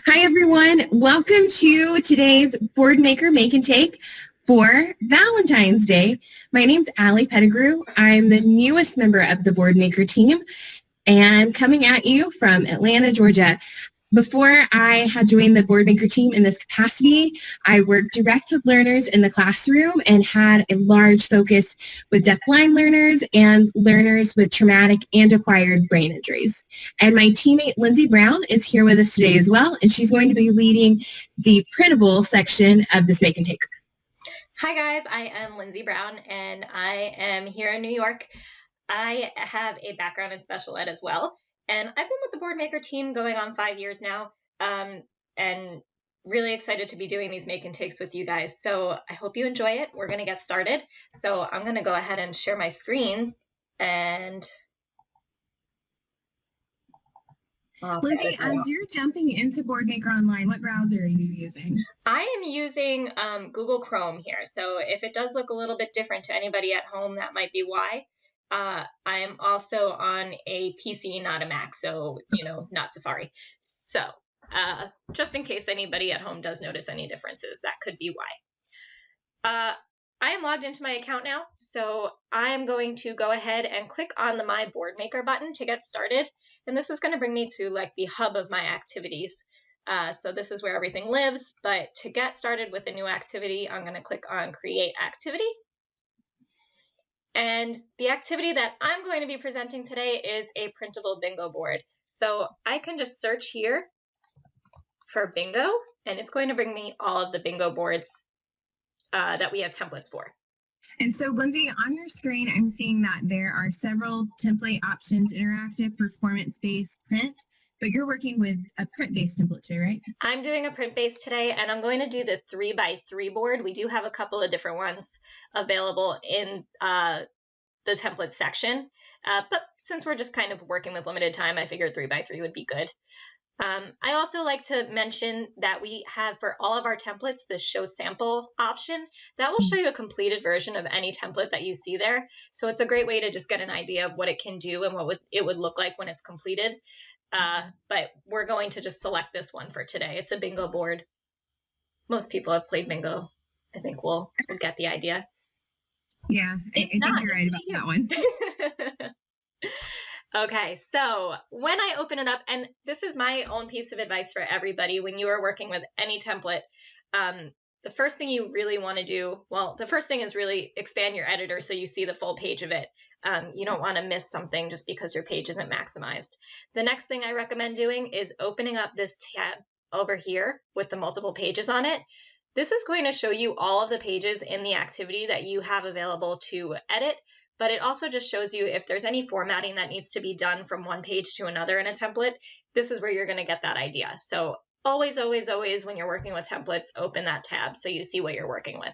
Hi, everyone. Welcome to today's Boardmaker Make and Take for Valentine's Day. My name's Ali Pettigrew. I'm the newest member of the Boardmaker team and coming at you from Atlanta, Georgia. Before I had joined the Boardmaker team in this capacity, I worked direct with learners in the classroom and had a large focus with deafblind learners and learners with traumatic and acquired brain injuries. And my teammate, Linsey Brown, is here with us today as well, and she's going to be leading the printable section of this Make and Take. Hi guys, I am Linsey Brown and I am here in New York. I have a background in special ed as well, and I've been with the Boardmaker team going on 5 years now, and really excited to be doing these Make and Takes with you guys. So I hope you enjoy it. We're going to get started. So I'm going to go ahead and share my screen and Linsey, as you're jumping into Boardmaker Online, what browser are you using? I am using Google Chrome here. So if it does look a little bit different to anybody at home, that might be why. I am also on a PC, not a Mac, so, not Safari. So just in case anybody at home does notice any differences, that could be why. I am logged into my account now, so I'm going to go ahead and click on the My Boardmaker button to get started. And this is going to bring me to like the hub of my activities. So this is where everything lives, but to get started with a new activity, I'm going to click on Create Activity. And the activity that I'm going to be presenting today is a printable bingo board. So I can just search here for bingo, and it's going to bring me all of the bingo boards that we have templates for. And so, Linsey, on your screen, I'm seeing that there are several template options, interactive, performance-based, print, but you're working with a print-based template today, right? I'm doing a print-based today, and I'm going to do the 3x3 board. We do have a couple of different ones available in the template section, but since we're just kind of working with limited time, I figured 3x3 would be good. I also like to mention that we have for all of our templates this show sample option that will show you a completed version of any template that you see there. So it's a great way to just get an idea of what it can do and what it would look like when it's completed. But we're going to just select this one for today. It's a bingo board. Most people have played bingo. I think we'll get the idea. Yeah, I think you're right about that one. Okay, so when I open it up, and this is my own piece of advice for everybody when you are working with any template, the first thing you really want to do, well, the first thing is really expand your editor so you see the full page of it. You don't want to miss something just because your page isn't maximized. The next thing I recommend doing is opening up this tab over here with the multiple pages on it. This is going to show you all of the pages in the activity that you have available to edit, but it also just shows you if there's any formatting that needs to be done from one page to another in a template. This is where you're going to get that idea. So always, always, always when you're working with templates, open that tab so you see what you're working with.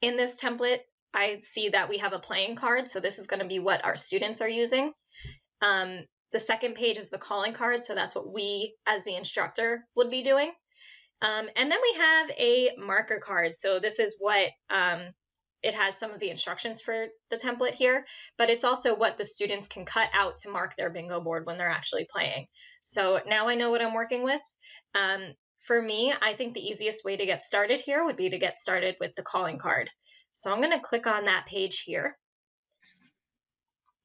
In this template, I see that we have a playing card. So this is going to be what our students are using. The second page is the calling card. So that's what we as the instructor would be doing. And then we have a marker card. So this is what it has some of the instructions for the template here, but it's also what the students can cut out to mark their bingo board when they're actually playing. So now I know what I'm working with. For me, I think the easiest way to get started here would be to get started with the calling card. So I'm going to click on that page here.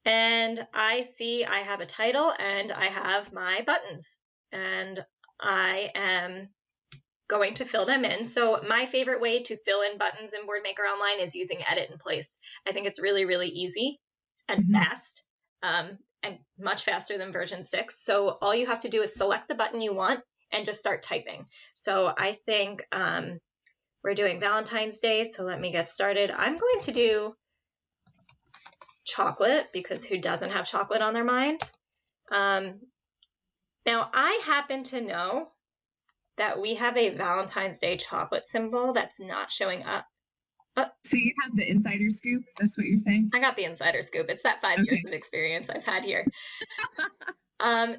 And I see I have a title and I have my buttons, and I am going to fill them in. So my favorite way to fill in buttons in Boardmaker Online is using Edit in Place. I think it's really, really easy and fast, and much faster than version 6. So all you have to do is select the button you want and just start typing. So I think we're doing Valentine's Day, so let me get started. I'm going to do chocolate because who doesn't have chocolate on their mind? Now I happen to know that we have a Valentine's Day chocolate symbol that's not showing up. So you have the insider scoop? That's what you're saying? I got the insider scoop. It's that 5 years of experience I've had here.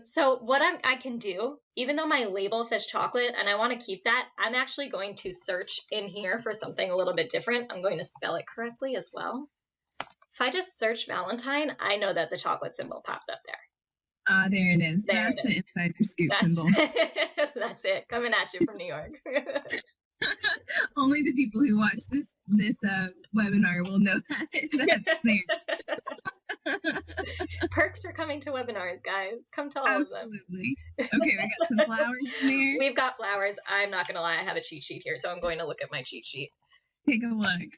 So what I can do, even though my label says chocolate and I want to keep that, I'm actually going to search in here for something a little bit different. I'm going to spell it correctly as well. If I just search Valentine, I know that the chocolate symbol pops up there. Ah, there it is. There That's it the is. insider scoop That's symbol. that's it. Coming at you from New York. Only the people who watch this webinar will know that that's there. Perks for coming to webinars, guys. Come to all of them. Absolutely. Okay, we got some flowers in there. We've got flowers. I'm not going to lie. I have a cheat sheet here, so I'm going to look at my cheat sheet. Take a look.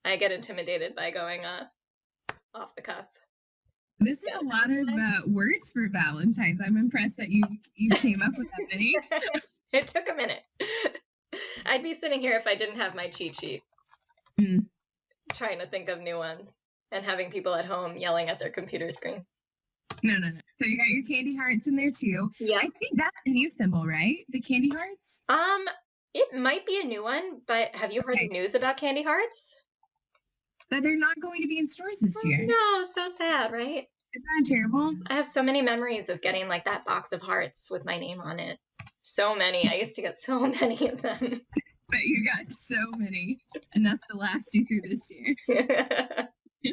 I get intimidated by going off the cuff. This is a lot of words for Valentine's. I'm impressed that you came up with that many. It took a minute. I'd be sitting here if I didn't have my cheat sheet. Trying to think of new ones and having people at home yelling at their computer screens. No. So you got your candy hearts in there too. Yeah. I think that's a new symbol, right? The candy hearts? It might be a new one, but have you heard the news about candy hearts? But they're not going to be in stores this year. No, so sad, right? Isn't that terrible? I have so many memories of getting like that box of hearts with my name on it. So many. I used to get so many of them. But you got so many. Enough to last you through this year. No.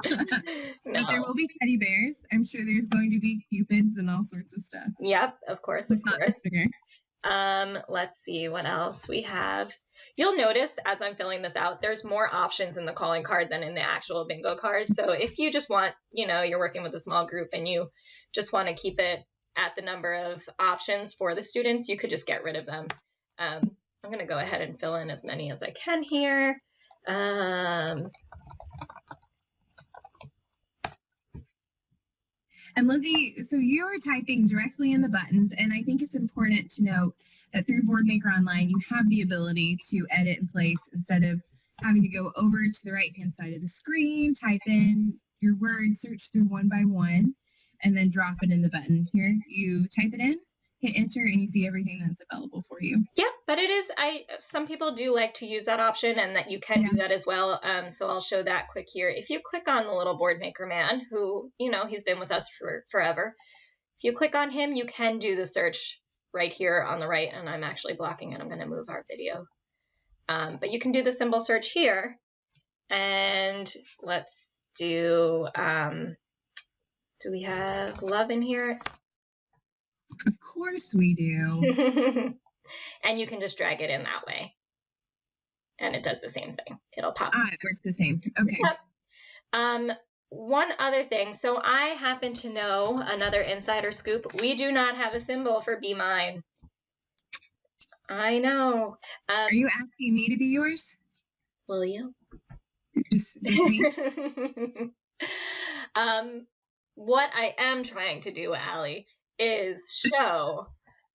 But there will be teddy bears. I'm sure there's going to be cupids and all sorts of stuff. Yep, of course, It's not this bigger. Let's see what else we have. You'll notice as I'm filling this out, there's more options in the calling card than in the actual bingo card. So if you just want, you're working with a small group and you just want to keep it at the number of options for the students, you could just get rid of them. I'm going to go ahead and fill in as many as I can here. And Lindsay, so you are typing directly in the buttons, and I think it's important to note that through Boardmaker Online, you have the ability to edit in place instead of having to go over to the right-hand side of the screen, type in your word, search through one by one, and then drop it in the button. Here, you type it in, hit enter, and you see everything that's available for you. Yep, but it is, some people do like to use that option, and that you can do that as well. So I'll show that quick here. If you click on the little Boardmaker man, who, he's been with us for forever. If you click on him, you can do the search right here on the right, and I'm actually blocking it. I'm going to move our video. But you can do the symbol search here, and let's do we have love in here? Of course we do. And you can just drag it in that way. And it does the same thing. It'll pop. It works the same. Okay. Yep. One other thing. So I happen to know another insider scoop. We do not have a symbol for Be Mine. I know. Are you asking me to be yours? Will you? Just me? What I am trying to do, Allie, is show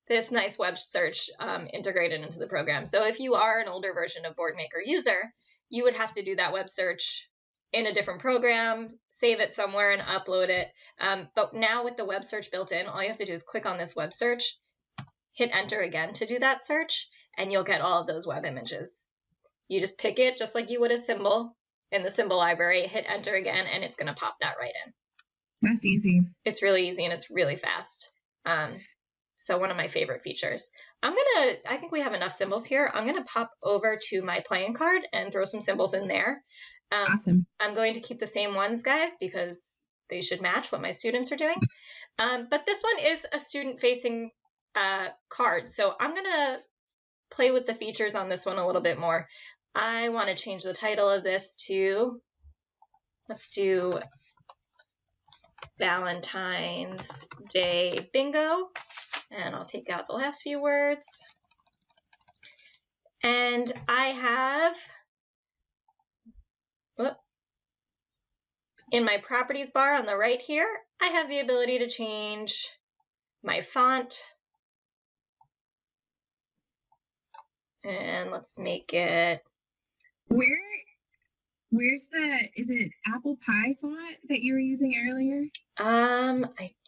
this nice web search integrated into the program. So if you are an older version of Boardmaker user, you would have to do that web search in a different program, save it somewhere and upload it. But now with the web search built in, all you have to do is click on this web search, hit enter again to do that search, and you'll get all of those web images. You just pick it just like you would a symbol in the symbol library, hit enter again, and it's going to pop that right in. That's easy. It's really easy and it's really fast. So one of my favorite features. I think we have enough symbols here. I'm going to pop over to my playing card and throw some symbols in there. Awesome. I'm going to keep the same ones, guys, because they should match what my students are doing. But this one is a student-facing card. So I'm going to play with the features on this one a little bit more. I want to change the title of this to, let's do Valentine's Day Bingo. And I'll take out the last few words. And I have, in my properties bar on the right here, I have the ability to change my font. And let's make it. Where's is it apple pie font that you were using earlier?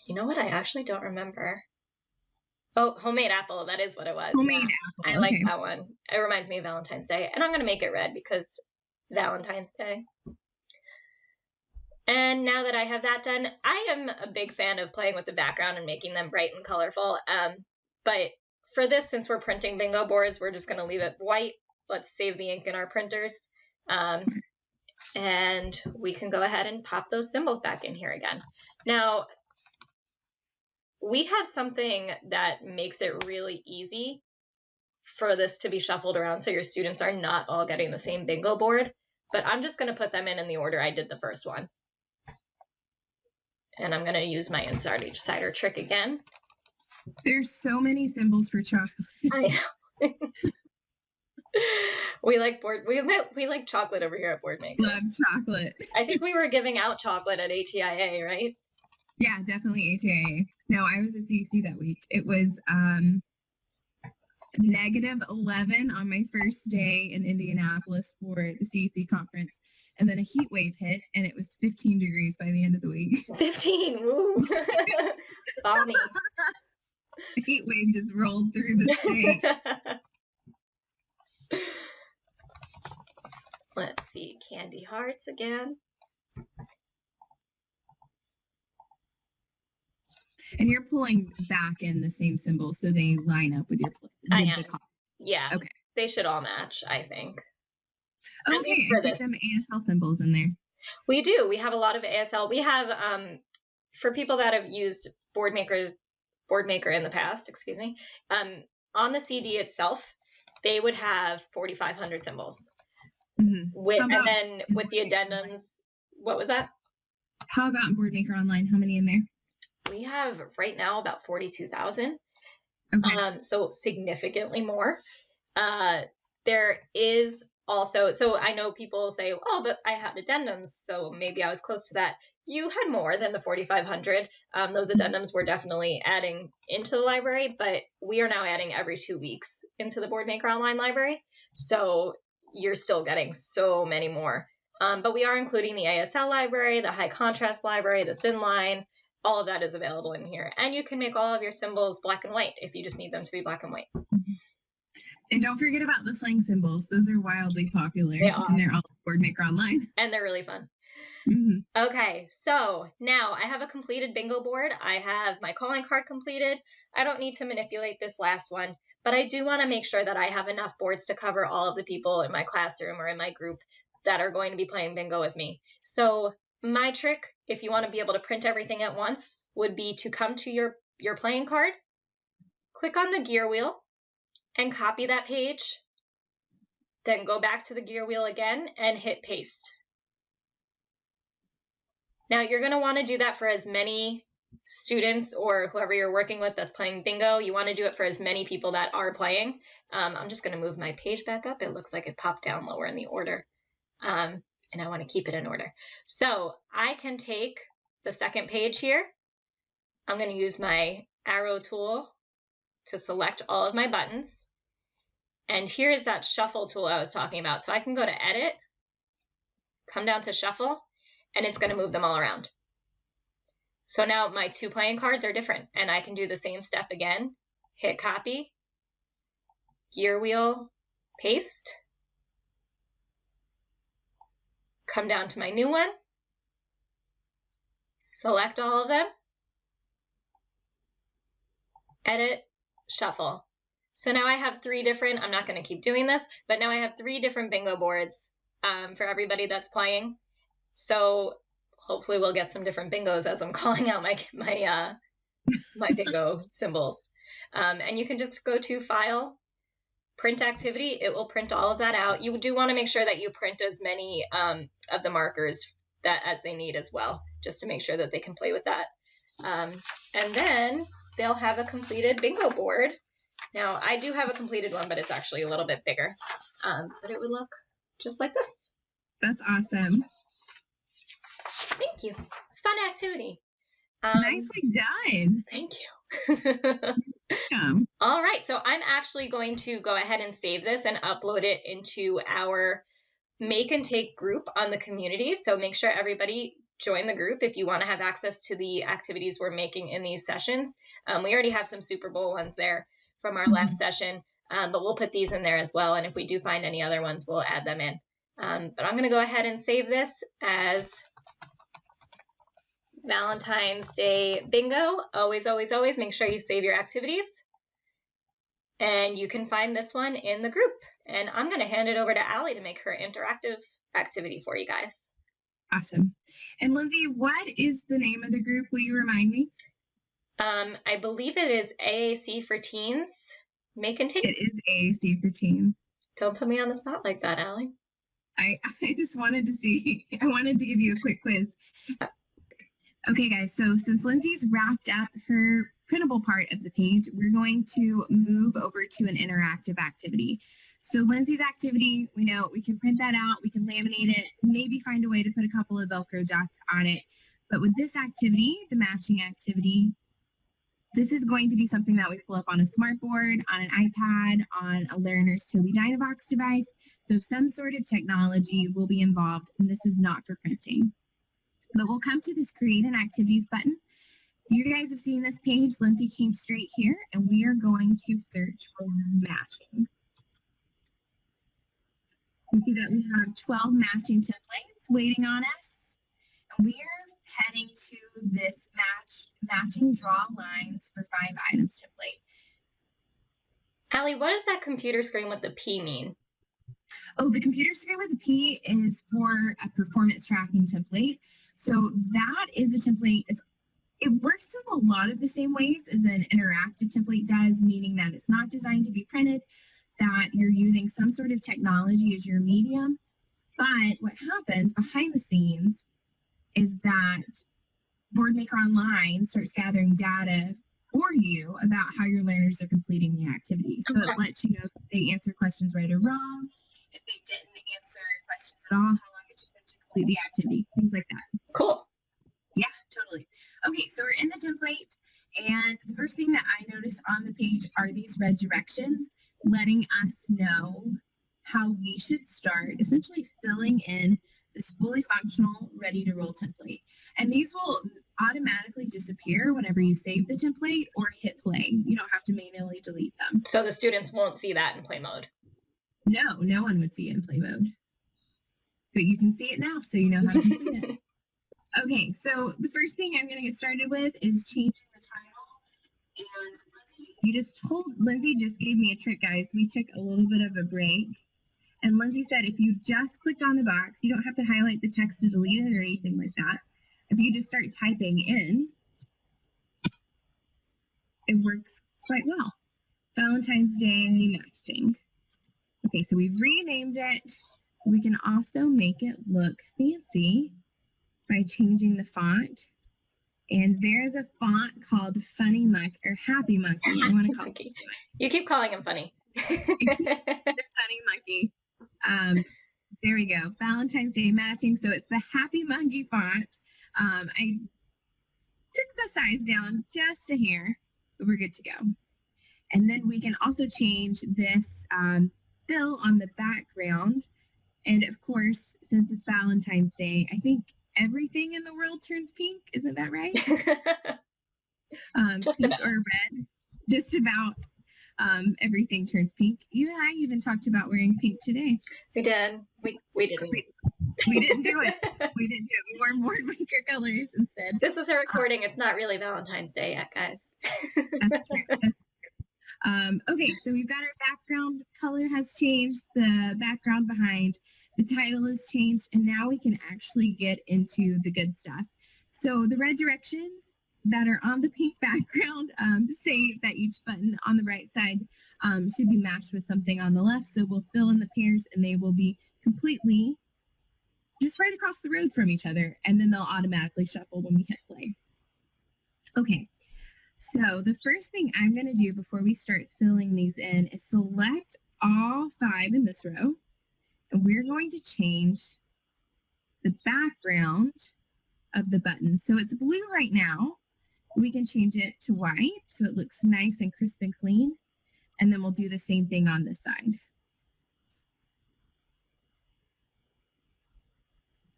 You know what? I actually don't remember. Oh, homemade apple. That is what it was. Homemade apple. I like that one. It reminds me of Valentine's Day. And I'm going to make it red because Valentine's Day. And now that I have that done, I am a big fan of playing with the background and making them bright and colorful. But for this, since we're printing bingo boards, we're just going to leave it white. Let's save the ink in our printers. And we can go ahead and pop those symbols back in here again. Now, we have something that makes it really easy for this to be shuffled around so your students are not all getting the same bingo board, but I'm just going to put them in the order I did the first one. And I'm going to use my insider trick again. There's so many symbols for chocolate. I know. We like chocolate over here at Boardmaker. Love chocolate. I think we were giving out chocolate at ATIA, right? Yeah, definitely ATIA. No, I was at CEC that week. It was -11 on my first day in Indianapolis for the CEC conference. And then a heat wave hit, and it was 15 degrees by the end of the week. 15, woo! Balmy. The heat wave just rolled through the state. Let's see, candy hearts again. And you're pulling back in the same symbols so they line up with the cost. Yeah. Okay. They should all match, I think. Okay, for put some ASL symbols in there. We do. We have a lot of ASL. We have, for people that have used Boardmaker in the past, excuse me, on the CD itself, they would have 4,500 symbols. Mm-hmm. And then with the addendums, what was that? How about in Boardmaker Online? How many in there? We have right now about 42,000. Okay. So significantly more. There is also, so I know people say, oh, but I had addendums, so maybe I was close to that. You had more than the 4,500. Those addendums were definitely adding into the library, but we are now adding every 2 weeks into the Boardmaker Online library. So you're still getting so many more. But we are including the ASL library, the high contrast library, the thin line. All of that is available in here. And you can make all of your symbols black and white if you just need them to be black and white. And don't forget about the sling symbols. Those are wildly popular. They are. And they're all Boardmaker Online. And they're really fun. Mm-hmm. Okay, so now I have a completed bingo board. I have my calling card completed. I don't need to manipulate this last one, but I do want to make sure that I have enough boards to cover all of the people in my classroom or in my group that are going to be playing bingo with me. So my trick, if you want to be able to print everything at once, would be to come to your playing card, click on the gear wheel, and copy that page. Then go back to the gear wheel again and hit paste. Now you're going to want to do that for as many students or whoever you're working with that's playing bingo. You want to do it for as many people that are playing. I'm just going to move my page back up. It looks like it popped down lower in the order. And I want to keep it in order. So I can take the second page here. I'm going to use my arrow tool to select all of my buttons. And here is that shuffle tool I was talking about. So I can go to edit, come down to shuffle, and it's going to move them all around. So now my 2 playing cards are different, and I can do the same step again. Hit copy, gear wheel, paste, come down to my new one, select all of them, edit, shuffle. So now I have 3 different, I'm not going to keep doing this, but now I have 3 different bingo boards for everybody that's playing. So hopefully we'll get some different bingos as I'm calling out my bingo symbols. And you can just go to File, Print Activity. It will print all of that out. You do want to make sure that you print as many of the markers as they need as well, just to make sure that they can play with that. And then they'll have a completed bingo board. Now, I do have a completed one, but it's actually a little bit bigger. But it would look just like this. That's awesome. Thank you. Fun activity. Nicely done. Thank you. Yeah. All right, so I'm actually going to go ahead and save this and upload it into our Make and Take group on the community. So make sure everybody join the group if you want to have access to the activities we're making in these sessions. We already have some Super Bowl ones there from our last session, but we'll put these in there as well. And if we do find any other ones, we'll add them in. But I'm going to go ahead and save this as Valentine's Day Bingo. Always, always, always make sure you save your activities. And you can find this one in the group. And I'm going to hand it over to Ali to make her interactive activity for you guys. Awesome. And Linsey, what is the name of the group? Will you remind me? I believe it is AAC for teens. Make and take. It is AAC for teens. Don't put me on the spot like that, Allie. I just wanted to see. I wanted to give you a quick quiz. Okay, guys, so since Linsey's wrapped up her printable part of the page, we're going to move over to an interactive activity. So Linsey's activity, we know we can print that out, we can laminate it, maybe find a way to put a couple of Velcro dots on it. But with this activity, the matching activity, this is going to be something that we pull up on a smartboard, on an iPad, on a learner's Tobii Dynavox device. So some sort of technology will be involved, and this is not for printing. But we'll come to this Create an Activities button. You guys have seen this page. Linsey came straight here, and we are going to search for matching. You see that we have 12 matching templates waiting on us. And we are heading to this matching draw lines for 5 items template. Allie, what does that computer screen with the P mean? Oh, the computer screen with the P is for a performance tracking template. So that is a template. It works in a lot of the same ways as an interactive template does, meaning that it's not designed to be printed, that you're using some sort of technology as your medium. But what happens behind the scenes is that Boardmaker Online starts gathering data for you about how your learners are completing the activity. So it lets you know if they answer questions right or wrong, if they didn't answer questions at all, how long it took them to complete the activity, things like that. Cool. Yeah, totally. Okay, so we're in the template, and the first thing that I notice on the page are these red directions, letting us know how we should start essentially filling in this fully functional, ready to roll template. And these will automatically disappear whenever you save the template or hit play. You don't have to manually delete them. So the students won't see that in play mode. No, no one would see it in play mode. But you can see it now, so you know how to complete it. Okay, so the first thing I'm going to get started with is changing the title. And Linsey just gave me a trick, guys. We took a little bit of a break. And Linsey said if you just clicked on the box, you don't have to highlight the text to delete it or anything like that. If you just start typing in, it works quite well. Valentine's Day matching. Okay, so we've renamed it. We can also make it look fancy by changing the font. And there's a font called Funny Muck or Happy Monkey. I want to call it. You keep calling him funny. The Funny Monkey. There we go. Valentine's Day matching. So it's the Happy Monkey font. I took the size down just a hair, but we're good to go. And then we can also change this fill on the background. And of course, since it's Valentine's Day, I think everything in the world turns pink. Isn't that right? Just pink about. or red. Just about everything turns pink. You and I even talked about wearing pink today. We did. We didn't. We didn't do it. We didn't do it. We wore Boardmaker colors instead. This is a recording. It's not really Valentine's Day yet, guys. That's true. Okay, so we've got our background color has changed, the background behind, the title has changed, and now we can actually get into the good stuff. So the red directions that are on the pink background say that each button on the right side should be matched with something on the left. So we'll fill in the pairs and they will be completely just right across the road from each other, and then they'll automatically shuffle when we hit play. Okay. So the first thing I'm going to do before we start filling these in is select all 5 in this row, and we're going to change the background of the button. So it's blue right now. We can change it to white so it looks nice and crisp and clean, and then we'll do the same thing on this side.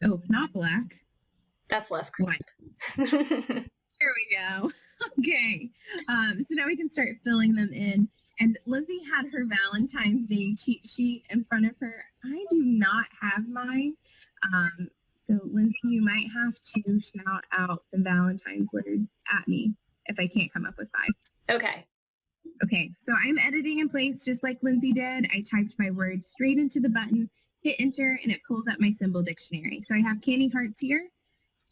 Oh, not black. That's less crisp. There we go. Okay, so now we can start filling them in. And Linsey had her Valentine's Day cheat sheet in front of her. I do not have mine. So Linsey, you might have to shout out some Valentine's words at me if I can't come up with 5. Okay. Okay, so I'm editing in place just like Linsey did. I typed my words straight into the button, hit enter, and it pulls up my symbol dictionary. So I have candy hearts here.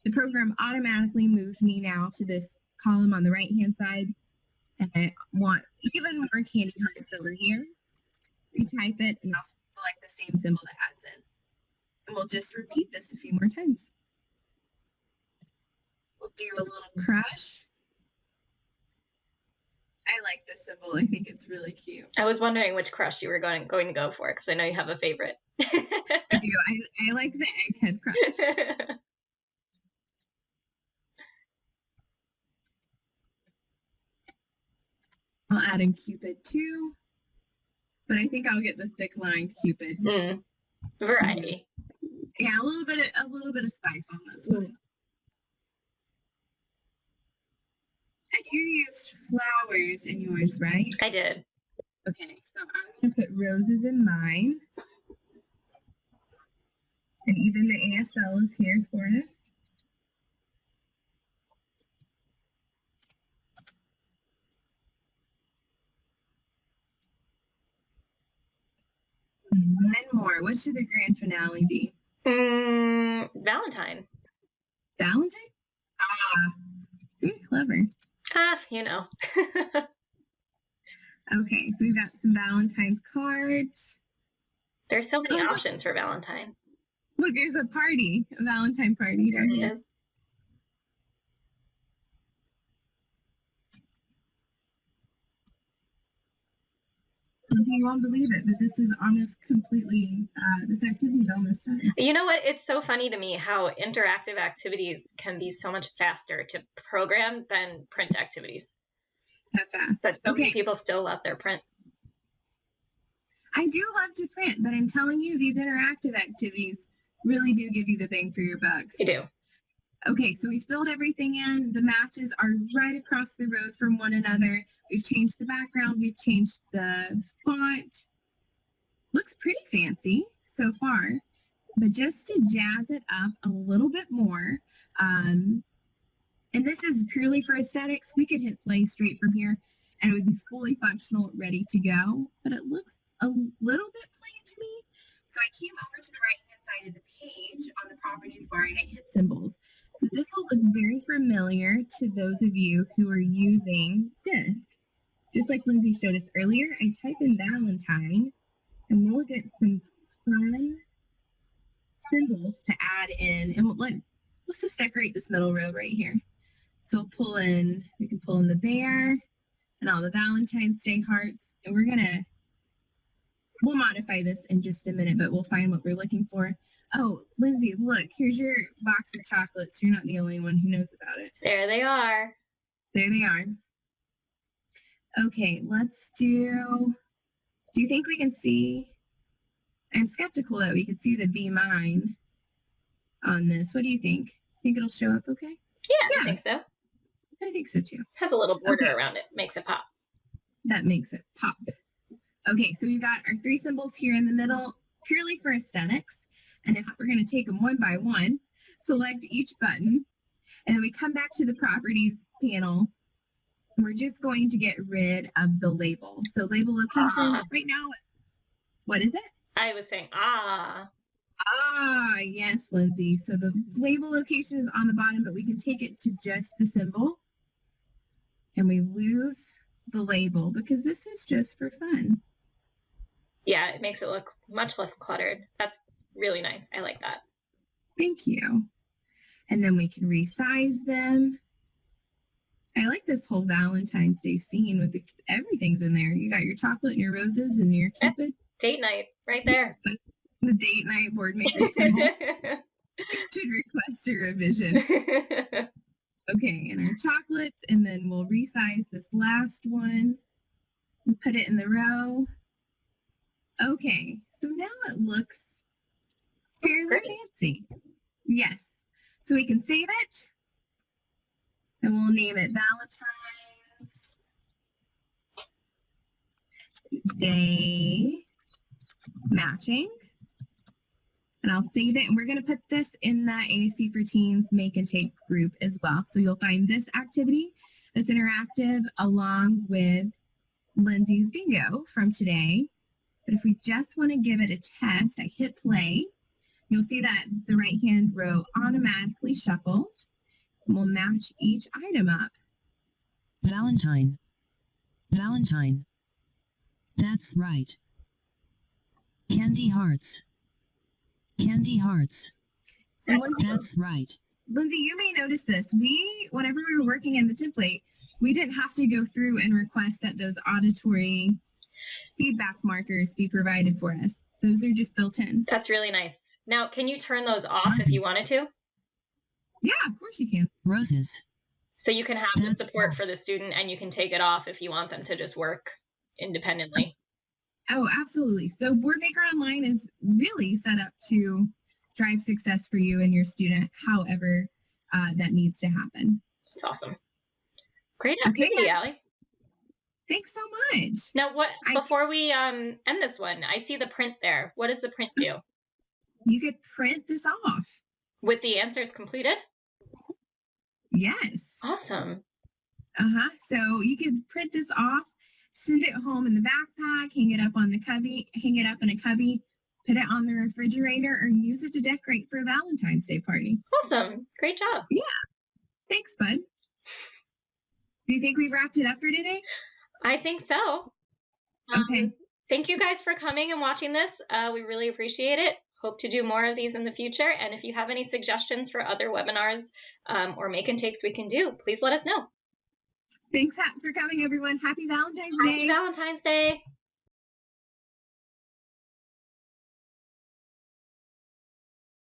The program automatically moved me now to this column on the right-hand side. And I want even more candy hearts over here. We type it, and I'll select the same symbol that adds in. And we'll just repeat this a few more times. We'll do a little crush. I like this symbol. I think it's really cute. I was wondering which crush you were going to go for, because I know you have a favorite. I do. I like the egghead crush. I'll add in Cupid too, but I think I'll get the thick lined Cupid. Variety. Yeah, a little bit of spice on this one. And you used flowers in yours, right? I did. Okay, so I'm going to put roses in mine. And even the ASL is here for us. One more. What should the grand finale be? Valentine. Valentine? Very clever. You know. Okay, so we've got some Valentine's cards. There's so many options for Valentine. Look, there's a party, a Valentine party. There it is. You won't believe it, but this is almost completely, this activity is almost done. You know what? It's so funny to me how interactive activities can be so much faster to program than print activities. That fast. But so many people still love their print. I do love to print, but I'm telling you, these interactive activities really do give you the bang for your buck. They do. Okay, so we filled everything in. The matches are right across the road from one another. We've changed the background. We've changed the font. Looks pretty fancy so far, but just to jazz it up a little bit more, and this is purely for aesthetics, we could hit play straight from here and it would be fully functional, ready to go, but it looks a little bit plain to me. So I came over to the right-hand side of the page on the properties bar and I hit symbols. So this will look very familiar to those of you who are using Disk. Just like Linsey showed us earlier, I type in Valentine and we'll get some fun symbols to add in. And let's just decorate this middle row right here. So we can pull in the bear and all the Valentine's Day hearts. And we'll modify this in just a minute, but we'll find what we're looking for. Oh, Linsey, look, here's your box of chocolates. You're not the only one who knows about it. There they are. There they are. Okay, do you think we can see? I'm skeptical that we could see the Be Mine on this. What do you think? Think it'll show up okay? Yeah, I think so. I think so too. Has a little border around it. Makes it pop. That makes it pop. Okay, so we've got our three symbols here in the middle, purely for aesthetics. And if we're going to take them one by one, select each button, and then we come back to the properties panel, and we're just going to get rid of the label. So label location right now, what is it? I was saying, Yes, Linsey. So the label location is on the bottom, but we can take it to just the symbol. And we lose the label because this is just for fun. Yeah, it makes it look much less cluttered. That's really nice. I like that. Thank you. And then we can resize them. I like this whole Valentine's Day scene with everything's in there. You got your chocolate and your roses and your Cupid. That's date night right there. The date night Boardmaker symbol. Should request a revision. Okay, and our chocolates, and then we'll resize this last one and put it in the row. Okay, so now it looks fairly fancy. Yes, so we can save it, and we'll name it Valentine's Day Matching. And I'll save it, and we're going to put this in the AAC for Teens Make and Take group as well. So you'll find this activity that's interactive along with Linsey's bingo from today. But if we just want to give it a test, I hit play. You'll see that the right-hand row automatically shuffled, and we'll match each item up. Valentine. Valentine. That's right. Candy hearts. Candy hearts. And Lindsay, That's right. Lindsay, you may notice this. Whenever we were working in the template, we didn't have to go through and request that those auditory feedback markers be provided for us. Those are just built in. That's really nice. Now, can you turn those off if you wanted to? Yeah, of course you can. Roses. So you can have the That's support right. for the student and you can take it off if you want them to just work independently. Oh, absolutely. So Boardmaker Online is really set up to drive success for you and your student, however that needs to happen. That's awesome. Great Okay, activity, Allie. Thanks so much. Now, before we end this one, I see the print there. What does the print do? You could print this off. With the answers completed? Yes. Awesome. So you could print this off, send it home in the backpack, hang it up on the cubby, hang it up in a cubby, put it on the refrigerator, or use it to decorate for a Valentine's Day party. Awesome. Great job. Yeah. Thanks, bud. Do you think we wrapped it up for today? I think so. Okay. Thank you guys for coming and watching this. We really appreciate it. Hope to do more of these in the future. And if you have any suggestions for other webinars or make and takes we can do, please let us know. Thanks for coming, everyone. Happy Valentine's Day. Happy Valentine's Day.